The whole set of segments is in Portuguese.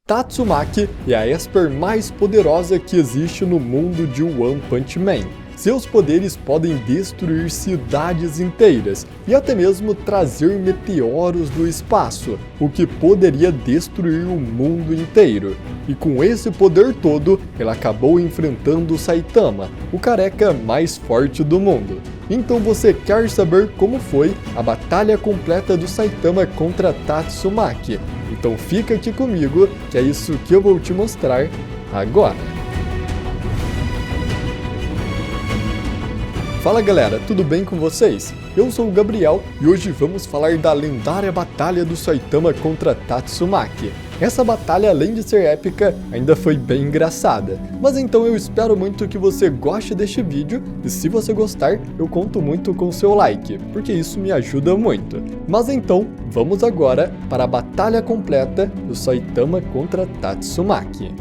Tatsumaki é a Esper mais poderosa que existe no mundo de One Punch Man. Seus poderes podem destruir cidades inteiras e até mesmo trazer meteoros do espaço, o que poderia destruir o mundo inteiro. E com esse poder todo, ela acabou enfrentando o Saitama, o careca mais forte do mundo. Então você quer saber como foi a batalha completa do Saitama contra Tatsumaki? Então fica aqui comigo, que é isso que eu vou te mostrar agora. Fala galera, tudo bem com vocês? Eu sou o Gabriel e hoje vamos falar da lendária batalha do Saitama contra Tatsumaki. Essa batalha, além de ser épica, ainda foi bem engraçada. Mas então eu espero muito que você goste deste vídeo e se você gostar, eu conto muito com seu like, porque isso me ajuda muito. Mas então, vamos agora para a batalha completa do Saitama contra Tatsumaki.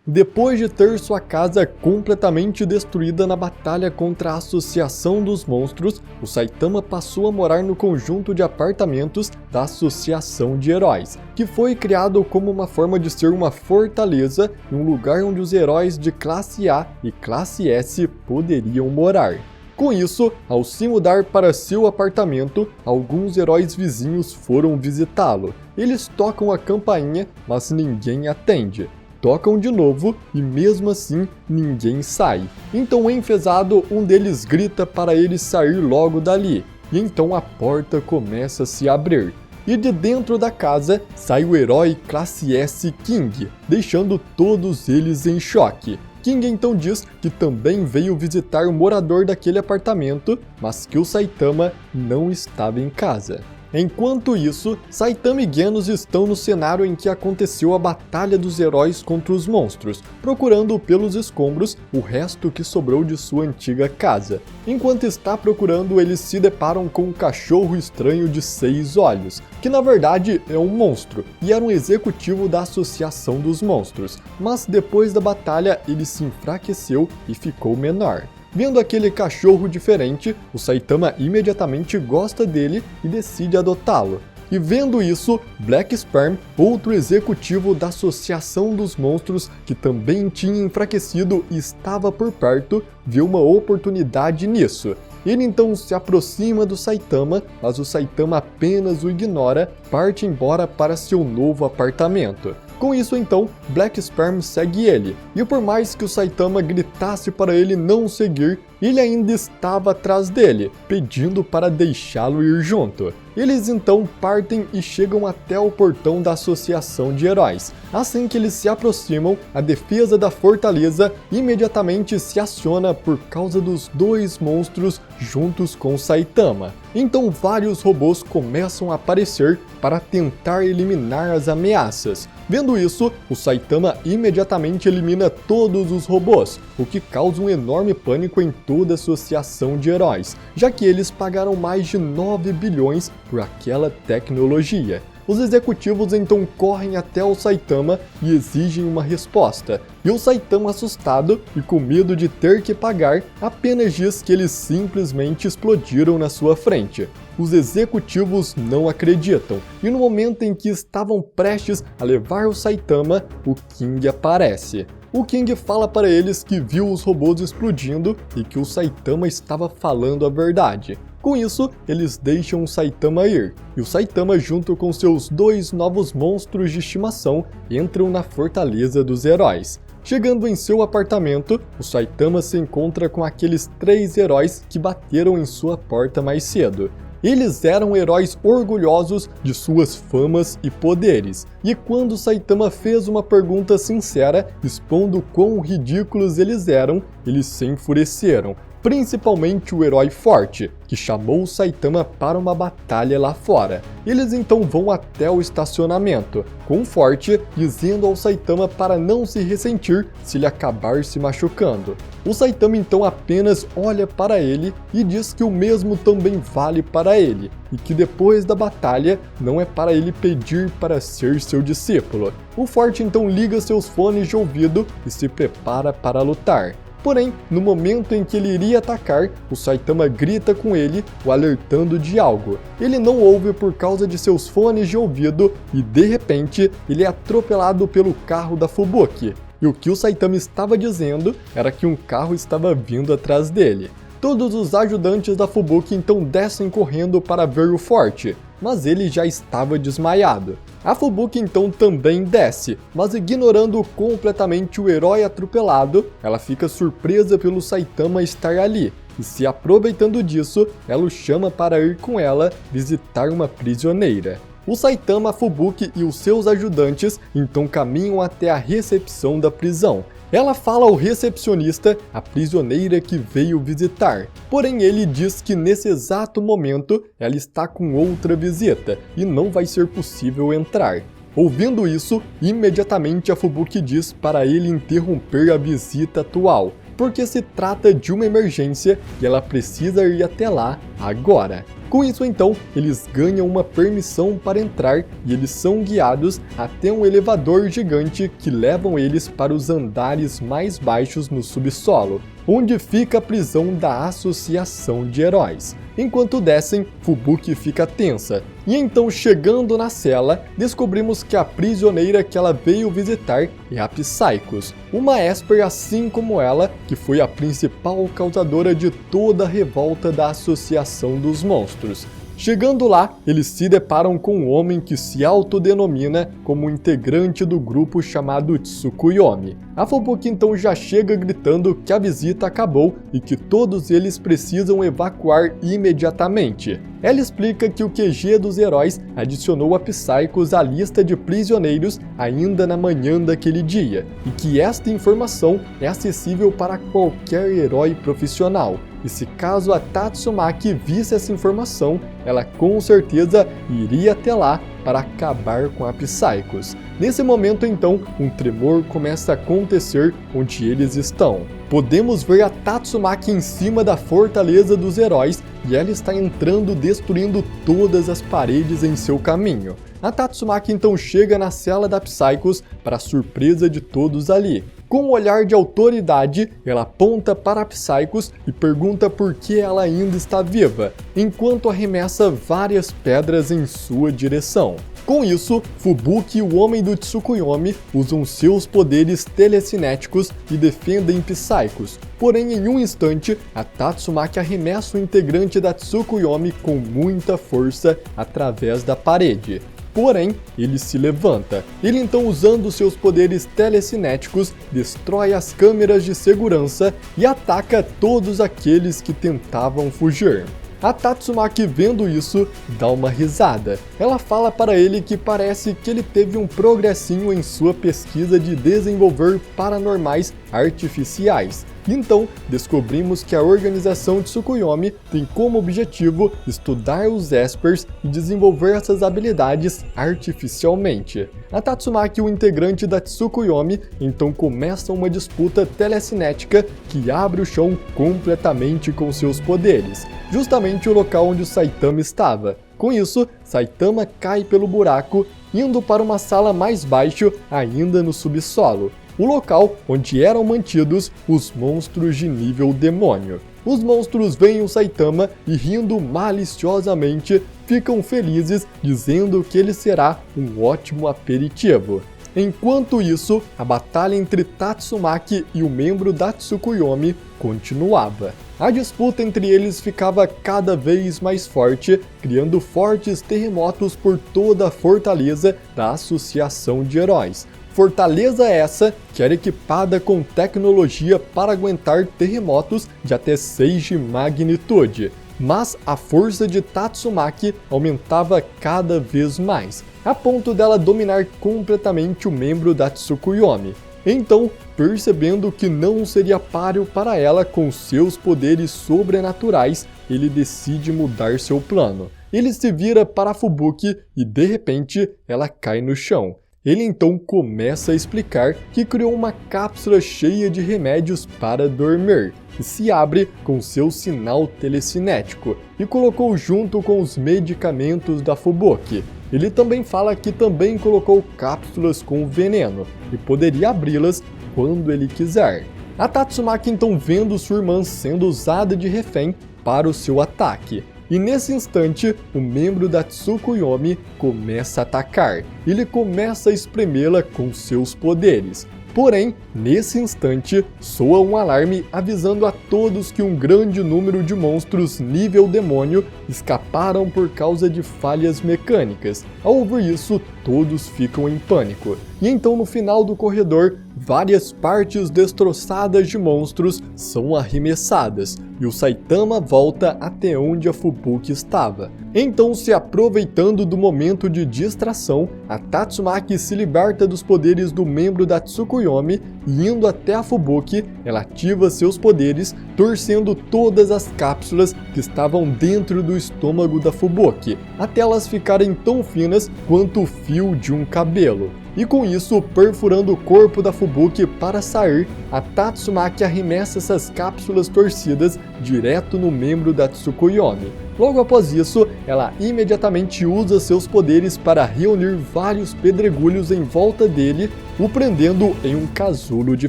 Depois de ter sua casa completamente destruída na batalha contra a Associação dos Monstros, o Saitama passou a morar no conjunto de apartamentos da Associação de Heróis, que foi criado como uma forma de ser uma fortaleza e um lugar onde os heróis de classe A e classe S poderiam morar. Com isso, ao se mudar para seu apartamento, alguns heróis vizinhos foram visitá-lo. Eles tocam a campainha, mas ninguém atende. Tocam de novo e mesmo assim ninguém sai. Então enfesado, um deles grita para ele sair logo dali. E então a porta começa a se abrir. E de dentro da casa sai o herói classe S King, deixando todos eles em choque. King então diz que também veio visitar o morador daquele apartamento, mas que o Saitama não estava em casa. Enquanto isso, Saitama e Genos estão no cenário em que aconteceu a batalha dos heróis contra os monstros, procurando pelos escombros o resto que sobrou de sua antiga casa. Enquanto está procurando, eles se deparam com um cachorro estranho de 6 olhos, que na verdade é um monstro, e era um executivo da Associação dos Monstros, mas depois da batalha ele se enfraqueceu e ficou menor. Vendo aquele cachorro diferente, o Saitama imediatamente gosta dele e decide adotá-lo. E vendo isso, Black Sperm, outro executivo da Associação dos Monstros que também tinha enfraquecido e estava por perto, viu uma oportunidade nisso. Ele então se aproxima do Saitama, mas o Saitama apenas o ignora, parte embora para seu novo apartamento. Com isso então, Black Sperm segue ele, e por mais que o Saitama gritasse para ele não seguir, ele ainda estava atrás dele, pedindo para deixá-lo ir junto. Eles então partem e chegam até o portão da Associação de Heróis. Assim que eles se aproximam, a defesa da fortaleza imediatamente se aciona por causa dos dois monstros juntos com o Saitama. Então vários robôs começam a aparecer para tentar eliminar as ameaças. Vendo isso, o Saitama imediatamente elimina todos os robôs, o que causa um enorme pânico em toda a Associação de Heróis, já que eles pagaram mais de 9 bilhões por aquela tecnologia. Os executivos então correm até o Saitama e exigem uma resposta. E o Saitama, assustado e com medo de ter que pagar, apenas diz que eles simplesmente explodiram na sua frente. Os executivos não acreditam, e no momento em que estavam prestes a levar o Saitama, o King aparece. O King fala para eles que viu os robôs explodindo e que o Saitama estava falando a verdade. Com isso, eles deixam o Saitama ir, e o Saitama junto com seus dois novos monstros de estimação entram na Fortaleza dos Heróis. Chegando em seu apartamento, o Saitama se encontra com aqueles 3 heróis que bateram em sua porta mais cedo. Eles eram heróis orgulhosos de suas famas e poderes, e quando Saitama fez uma pergunta sincera, expondo quão ridículos eles eram, eles se enfureceram. Principalmente o herói Forte, que chamou o Saitama para uma batalha lá fora. Eles então vão até o estacionamento, com o Forte dizendo ao Saitama para não se ressentir se ele acabar se machucando. O Saitama então apenas olha para ele e diz que o mesmo também vale para ele, e que depois da batalha não é para ele pedir para ser seu discípulo. O Forte então liga seus fones de ouvido e se prepara para lutar. Porém, no momento em que ele iria atacar, o Saitama grita com ele, o alertando de algo. Ele não ouve por causa de seus fones de ouvido e, de repente, ele é atropelado pelo carro da Fubuki. E o que o Saitama estava dizendo era que um carro estava vindo atrás dele. Todos os ajudantes da Fubuki então descem correndo para ver o forte, mas ele já estava desmaiado. A Fubuki então também desce, mas ignorando completamente o herói atropelado, ela fica surpresa pelo Saitama estar ali. E se aproveitando disso, ela o chama para ir com ela visitar uma prisioneira. O Saitama, a Fubuki e os seus ajudantes então caminham até a recepção da prisão. Ela fala ao recepcionista a prisioneira que veio visitar, porém ele diz que nesse exato momento ela está com outra visita e não vai ser possível entrar. Ouvindo isso, imediatamente a Fubuki diz para ele interromper a visita atual, porque se trata de uma emergência e ela precisa ir até lá agora. Com isso então, eles ganham uma permissão para entrar e eles são guiados até um elevador gigante que levam eles para os andares mais baixos no subsolo, onde fica a prisão da Associação de Heróis. Enquanto descem, Fubuki fica tensa, e então chegando na cela, descobrimos que a prisioneira que ela veio visitar é a Psychos, uma Esper assim como ela, que foi a principal causadora de toda a revolta da Associação dos Monstros. Chegando lá, eles se deparam com um homem que se autodenomina como integrante do grupo chamado Tsukuyomi. A Fubuki então já chega gritando que a visita acabou e que todos eles precisam evacuar imediatamente. Ela explica que o QG dos heróis adicionou a Psychos à lista de prisioneiros ainda na manhã daquele dia, e que esta informação é acessível para qualquer herói profissional. E se caso a Tatsumaki visse essa informação, ela com certeza iria até lá para acabar com a Psychos. Nesse momento então, um tremor começa a acontecer onde eles estão. Podemos ver a Tatsumaki em cima da fortaleza dos heróis e ela está entrando destruindo todas as paredes em seu caminho. A Tatsumaki então chega na cela da Psychos para a surpresa de todos ali. Com um olhar de autoridade, ela aponta para a Psychos e pergunta por que ela ainda está viva, enquanto arremessa várias pedras em sua direção. Com isso, Fubuki e o Homem do Tsukuyomi usam seus poderes telecinéticos e defendem Psychos. Porém, em um instante, a Tatsumaki arremessa o integrante da Tsukuyomi com muita força através da parede. Porém, ele se levanta. Ele então, usando seus poderes telecinéticos, destrói as câmeras de segurança e ataca todos aqueles que tentavam fugir. A Tatsumaki, vendo isso, dá uma risada. Ela fala para ele que parece que ele teve um progressinho em sua pesquisa de desenvolver paranormais artificiais. Então, descobrimos que a organização Tsukuyomi tem como objetivo estudar os Espers e desenvolver essas habilidades artificialmente. A Tatsumaki, o integrante da Tsukuyomi, então começa uma disputa telecinética que abre o chão completamente com seus poderes, justamente o local onde o Saitama estava. Com isso, Saitama cai pelo buraco, indo para uma sala mais baixo, ainda no subsolo. O local onde eram mantidos os monstros de nível demônio. Os monstros veem o Saitama e, rindo maliciosamente, ficam felizes, dizendo que ele será um ótimo aperitivo. Enquanto isso, a batalha entre Tatsumaki e o membro da Tsukuyomi continuava. A disputa entre eles ficava cada vez mais forte, criando fortes terremotos por toda a fortaleza da Associação de Heróis. Fortaleza essa que era equipada com tecnologia para aguentar terremotos de até 6 de magnitude. Mas a força de Tatsumaki aumentava cada vez mais, a ponto dela dominar completamente o membro da Tsukuyomi. Então, percebendo que não seria páreo para ela com seus poderes sobrenaturais, ele decide mudar seu plano. Ele se vira para Fubuki e de repente ela cai no chão. Ele então começa a explicar que criou uma cápsula cheia de remédios para dormir, que se abre com seu sinal telecinético, e colocou junto com os medicamentos da Fubuki. Ele também fala que também colocou cápsulas com veneno, e poderia abri-las quando ele quiser. A Tatsumaki então vendo sua irmã sendo usada de refém para o seu ataque. E nesse instante, o membro da Tsukuyomi começa a atacar. Ele começa a espremê-la com seus poderes. Porém, nesse instante, soa um alarme avisando a todos que um grande número de monstros nível demônio escaparam por causa de falhas mecânicas. Ao ouvir isso, todos ficam em pânico. E então no final do corredor, várias partes destroçadas de monstros são arremessadas, e o Saitama volta até onde a Fubuki estava. Então, se aproveitando do momento de distração, a Tatsumaki se liberta dos poderes do membro da Tsukuyomi e indo até a Fubuki, ela ativa seus poderes, torcendo todas as cápsulas que estavam dentro do estômago da Fubuki, até elas ficarem tão finas quanto o fio de um cabelo. E com isso, perfurando o corpo da Fubuki para sair, a Tatsumaki arremessa essas cápsulas torcidas direto no membro da Tsukuyomi. Logo após isso, ela imediatamente usa seus poderes para reunir vários pedregulhos em volta dele, o prendendo em um casulo de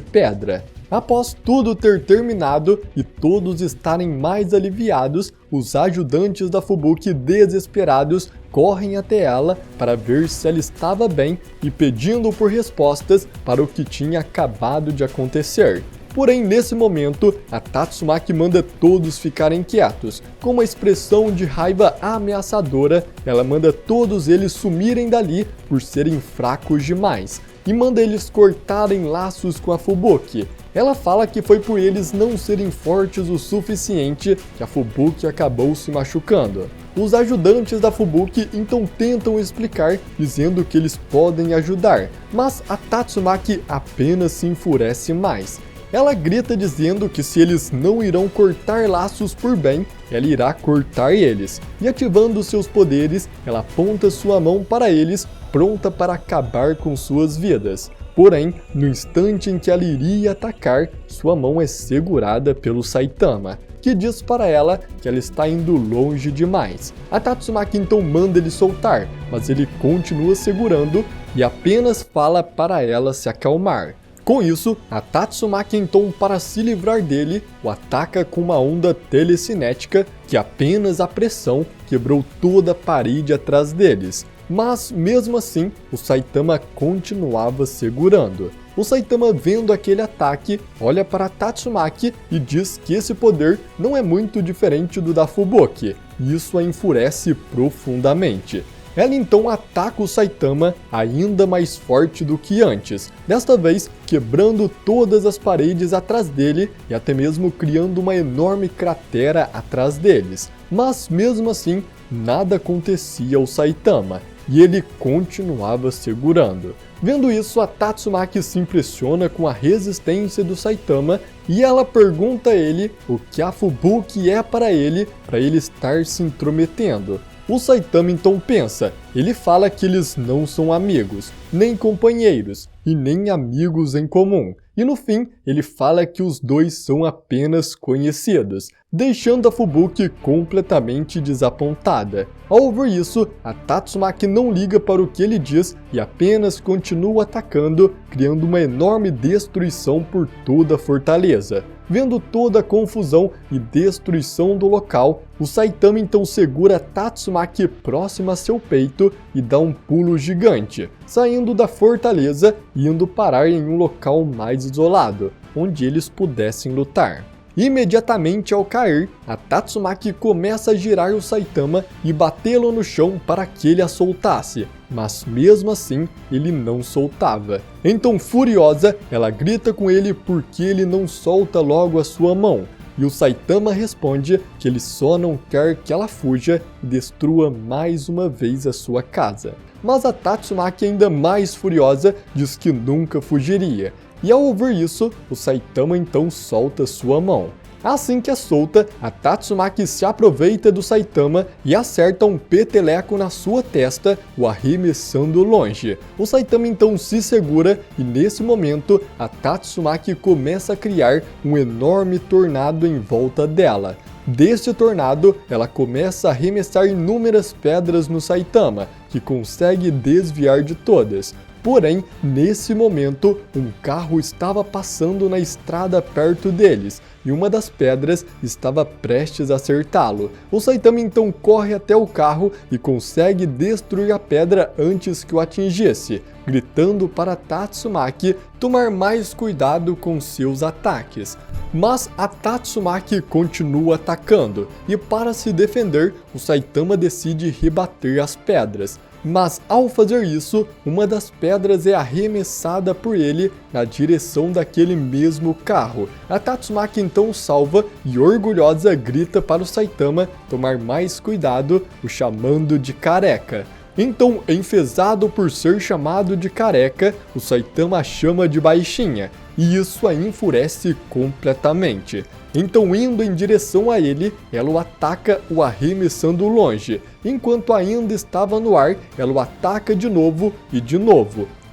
pedra. Após tudo ter terminado e todos estarem mais aliviados, os ajudantes da Fubuki desesperados correm até ela para ver se ela estava bem e pedindo por respostas para o que tinha acabado de acontecer. Porém, nesse momento, a Tatsumaki manda todos ficarem quietos. Com uma expressão de raiva ameaçadora, ela manda todos eles sumirem dali por serem fracos demais, e manda eles cortarem laços com a Fubuki. Ela fala que foi por eles não serem fortes o suficiente que a Fubuki acabou se machucando. Os ajudantes da Fubuki então tentam explicar, dizendo que eles podem ajudar, mas a Tatsumaki apenas se enfurece mais. Ela grita dizendo que se eles não irão cortar laços por bem, ela irá cortar eles. E ativando seus poderes, ela aponta sua mão para eles, pronta para acabar com suas vidas. Porém, no instante em que ela iria atacar, sua mão é segurada pelo Saitama, que diz para ela que ela está indo longe demais. A Tatsumaki então manda ele soltar, mas ele continua segurando e apenas fala para ela se acalmar. Com isso, a Tatsumaki então, para se livrar dele, o ataca com uma onda telecinética que apenas a pressão quebrou toda a parede atrás deles. Mas, mesmo assim, o Saitama continuava segurando. O Saitama, vendo aquele ataque, olha para a Tatsumaki e diz que esse poder não é muito diferente do da Fubuki, e isso a enfurece profundamente. Ela então ataca o Saitama ainda mais forte do que antes, desta vez quebrando todas as paredes atrás dele e até mesmo criando uma enorme cratera atrás deles. Mas mesmo assim, nada acontecia ao Saitama, e ele continuava segurando. Vendo isso, a Tatsumaki se impressiona com a resistência do Saitama e ela pergunta a ele o que a Fubuki é para ele estar se intrometendo. O Saitama então pensa, ele fala que eles não são amigos, nem companheiros, e nem amigos em comum. E no fim, ele fala que os dois são apenas conhecidos, deixando a Fubuki completamente desapontada. Ao ouvir isso, a Tatsumaki não liga para o que ele diz e apenas continua atacando, criando uma enorme destruição por toda a fortaleza. Vendo toda a confusão e destruição do local, o Saitama então segura a Tatsumaki próxima a seu peito e dá um pulo gigante, saindo da fortaleza e indo parar em um local mais isolado, onde eles pudessem lutar. Imediatamente ao cair, a Tatsumaki começa a girar o Saitama e batê-lo no chão para que ele a soltasse, mas mesmo assim ele não soltava. Então, furiosa, ela grita com ele porque ele não solta logo a sua mão, e o Saitama responde que ele só não quer que ela fuja e destrua mais uma vez a sua casa. Mas a Tatsumaki, ainda mais furiosa, diz que nunca fugiria. E ao ouvir isso, o Saitama então solta sua mão. Assim que é solta, a Tatsumaki se aproveita do Saitama e acerta um peteleco na sua testa, o arremessando longe. O Saitama então se segura e nesse momento a Tatsumaki começa a criar um enorme tornado em volta dela. Deste tornado, ela começa a arremessar inúmeras pedras no Saitama, que consegue desviar de todas. Porém, nesse momento, um carro estava passando na estrada perto deles, e uma das pedras estava prestes a acertá-lo. O Saitama então corre até o carro e consegue destruir a pedra antes que o atingisse, gritando para Tatsumaki tomar mais cuidado com seus ataques. Mas a Tatsumaki continua atacando, e para se defender, o Saitama decide rebater as pedras. Mas ao fazer isso, uma das pedras é arremessada por ele na direção daquele mesmo carro. A Tatsumaki então salva e orgulhosa grita para o Saitama tomar mais cuidado, o chamando de careca. Então, enfesado por ser chamado de careca, o Saitama a chama de baixinha, e isso a enfurece completamente. Então, indo em direção a ele, ela o ataca, o arremessando longe. Enquanto ainda estava no ar, ela o ataca de novo,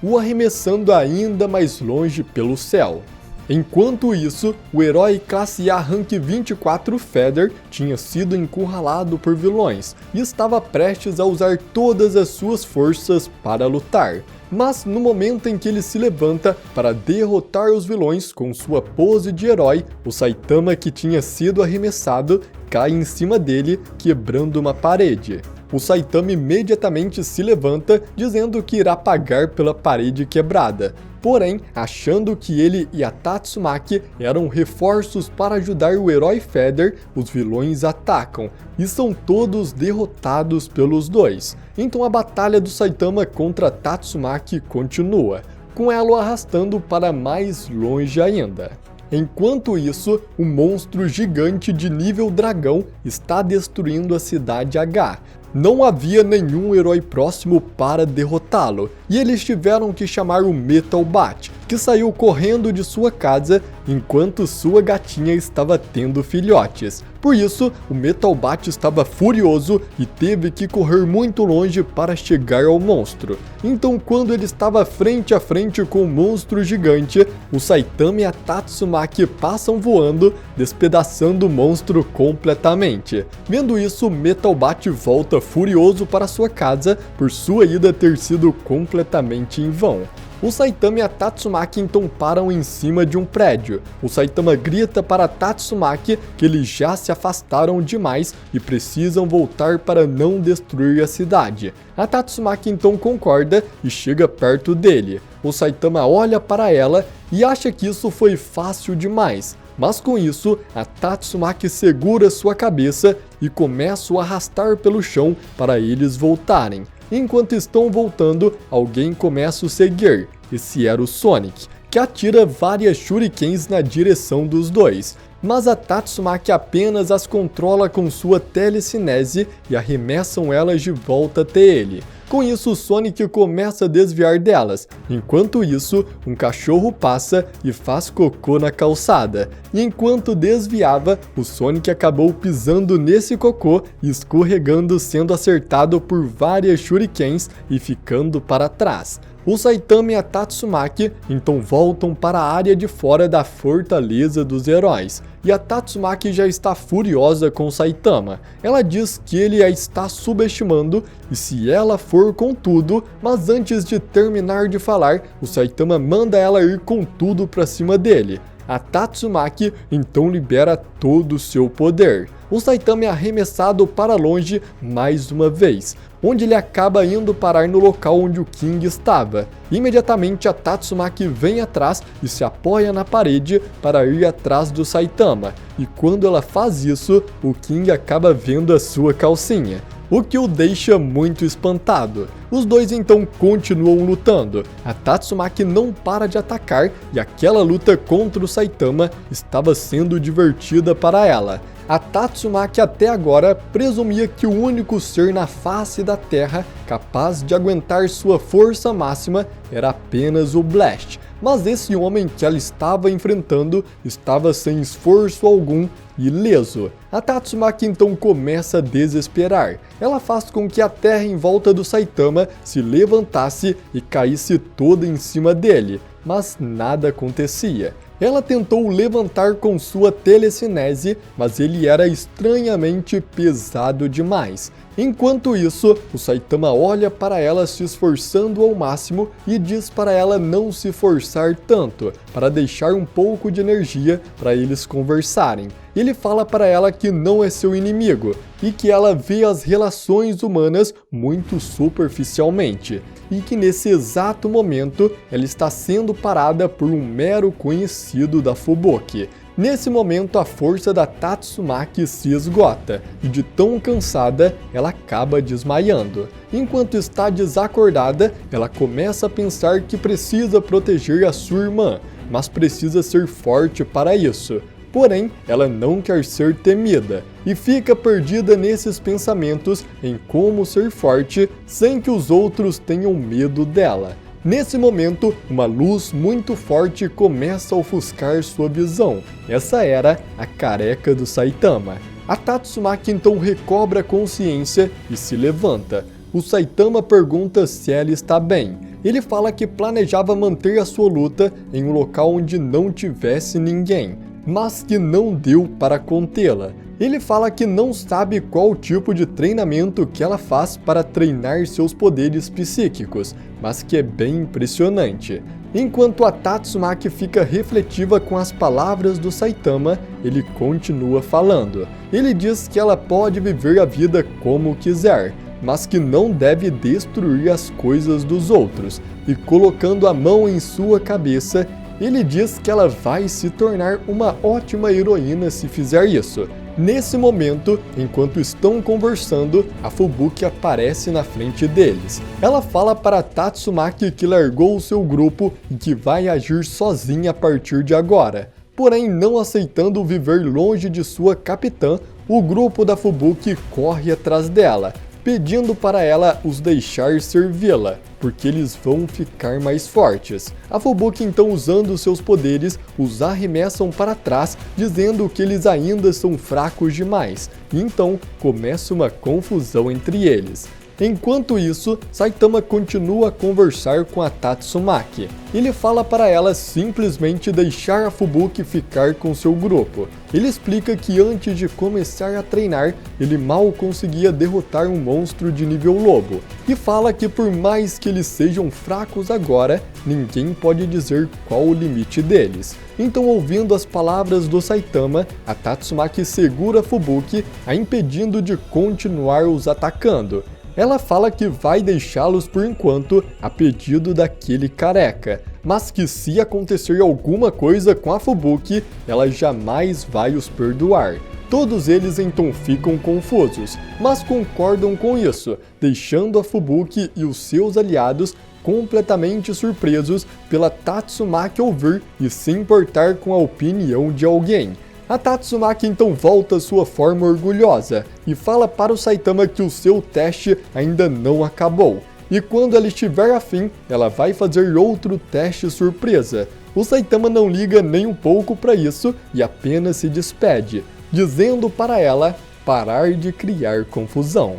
o arremessando ainda mais longe pelo céu. Enquanto isso, o herói classe A Rank 24 Feather tinha sido encurralado por vilões e estava prestes a usar todas as suas forças para lutar. Mas no momento em que ele se levanta para derrotar os vilões com sua pose de herói, o Saitama que tinha sido arremessado cai em cima dele, quebrando uma parede. O Saitama imediatamente se levanta, dizendo que irá pagar pela parede quebrada. Porém, achando que ele e a Tatsumaki eram reforços para ajudar o herói Feather, os vilões atacam, e são todos derrotados pelos dois. Então a batalha do Saitama contra Tatsumaki continua, com ela o arrastando para mais longe ainda. Enquanto isso, um monstro gigante de nível dragão está destruindo a cidade H. Não havia nenhum herói próximo para derrotá-lo, e eles tiveram que chamar o Metal Bat, que saiu correndo de sua casa enquanto sua gatinha estava tendo filhotes. Por isso, o Metal Bat estava furioso e teve que correr muito longe para chegar ao monstro. Então, quando ele estava frente a frente com o monstro gigante, o Saitama e a Tatsumaki passam voando, despedaçando o monstro completamente. Vendo isso, o Metal Bat volta furioso para sua casa por sua ida ter sido completamente em vão. O Saitama e a Tatsumaki então param em cima de um prédio. O Saitama grita para Tatsumaki que eles já se afastaram demais e precisam voltar para não destruir a cidade. A Tatsumaki então concorda e chega perto dele. O Saitama olha para ela e acha que isso foi fácil demais. Mas com isso, a Tatsumaki segura sua cabeça e começa a arrastar pelo chão para eles voltarem. Enquanto estão voltando, alguém começa a seguir. Esse era o Sonic, que atira várias shurikens na direção dos dois. Mas a Tatsumaki apenas as controla com sua telecinese e arremessam elas de volta até ele. Com isso, o Sonic começa a desviar delas. Enquanto isso, um cachorro passa e faz cocô na calçada. E enquanto desviava, o Sonic acabou pisando nesse cocô e escorregando, sendo acertado por várias shurikens e ficando para trás. O Saitama e a Tatsumaki então voltam para a área de fora da fortaleza dos heróis, e a Tatsumaki já está furiosa com o Saitama. Ela diz que ele a está subestimando e se ela for com tudo, mas antes de terminar de falar, o Saitama manda ela ir com tudo para cima dele. A Tatsumaki então libera todo o seu poder. O Saitama é arremessado para longe mais uma vez, onde ele acaba indo parar no local onde o King estava. Imediatamente a Tatsumaki vem atrás e se apoia na parede para ir atrás do Saitama, e quando ela faz isso, o King acaba vendo a sua calcinha, o que o deixa muito espantado. Os dois então continuam lutando. A Tatsumaki não para de atacar e aquela luta contra o Saitama estava sendo divertida para ela. A Tatsumaki até agora presumia que o único ser na face da Terra capaz de aguentar sua força máxima era apenas o Blast, mas esse homem que ela estava enfrentando estava sem esforço algum e ileso. A Tatsumaki então começa a desesperar. Ela faz com que a terra em volta do Saitama se levantasse e caísse toda em cima dele, mas nada acontecia. Ela tentou levantar com sua telecinese, mas ele era estranhamente pesado demais. Enquanto isso, o Saitama olha para ela se esforçando ao máximo e diz para ela não se forçar tanto, para deixar um pouco de energia para eles conversarem. Ele fala para ela que não é seu inimigo e que ela vê as relações humanas muito superficialmente e que nesse exato momento ela está sendo parada por um mero conhecido da Fubuki. Nesse momento, a força da Tatsumaki se esgota e de tão cansada, ela acaba desmaiando. Enquanto está desacordada, ela começa a pensar que precisa proteger a sua irmã, mas precisa ser forte para isso. Porém, ela não quer ser temida e fica perdida nesses pensamentos em como ser forte sem que os outros tenham medo dela. Nesse momento, uma luz muito forte começa a ofuscar sua visão. Essa era a careca do Saitama. A Tatsumaki então recobra a consciência e se levanta. O Saitama pergunta se ela está bem. Ele fala que planejava manter a sua luta em um local onde não tivesse ninguém, mas que não deu para contê-la. Ele fala que não sabe qual tipo de treinamento que ela faz para treinar seus poderes psíquicos, mas que é bem impressionante. Enquanto a Tatsumaki fica refletiva com as palavras do Saitama, ele continua falando. Ele diz que ela pode viver a vida como quiser, mas que não deve destruir as coisas dos outros, e colocando a mão em sua cabeça, ele diz que ela vai se tornar uma ótima heroína se fizer isso. Nesse momento, enquanto estão conversando, a Fubuki aparece na frente deles. Ela fala para Tatsumaki que largou o seu grupo e que vai agir sozinha a partir de agora. Porém, não aceitando viver longe de sua capitã, o grupo da Fubuki corre atrás dela, pedindo para ela os deixar servi-la, porque eles vão ficar mais fortes. A Fubuki então, usando seus poderes, os arremessam para trás, dizendo que eles ainda são fracos demais, e então começa uma confusão entre eles. Enquanto isso, Saitama continua a conversar com a Tatsumaki. Ele fala para ela simplesmente deixar a Fubuki ficar com seu grupo. Ele explica que antes de começar a treinar, ele mal conseguia derrotar um monstro de nível lobo. E fala que por mais que eles sejam fracos agora, ninguém pode dizer qual o limite deles. Então, ouvindo as palavras do Saitama, a Tatsumaki segura a Fubuki, a impedindo de continuar os atacando. Ela fala que vai deixá-los por enquanto a pedido daquele careca, mas que se acontecer alguma coisa com a Fubuki, ela jamais vai os perdoar. Todos eles então ficam confusos, mas concordam com isso, deixando a Fubuki e os seus aliados completamente surpresos pela Tatsumaki ouvir e se importar com a opinião de alguém. A Tatsumaki então volta à sua forma orgulhosa e fala para o Saitama que o seu teste ainda não acabou. E quando ela estiver afim, ela vai fazer outro teste surpresa. O Saitama não liga nem um pouco para isso e apenas se despede, dizendo para ela parar de criar confusão.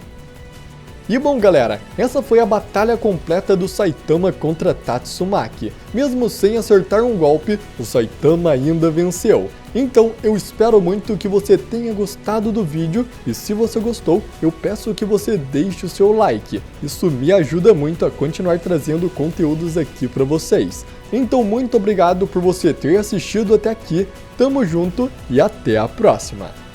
E bom galera, essa foi a batalha completa do Saitama contra Tatsumaki. Mesmo sem acertar um golpe, o Saitama ainda venceu. Então eu espero muito que você tenha gostado do vídeo e se você gostou, eu peço que você deixe o seu like. Isso me ajuda muito a continuar trazendo conteúdos aqui para vocês. Então muito obrigado por você ter assistido até aqui, tamo junto e até a próxima!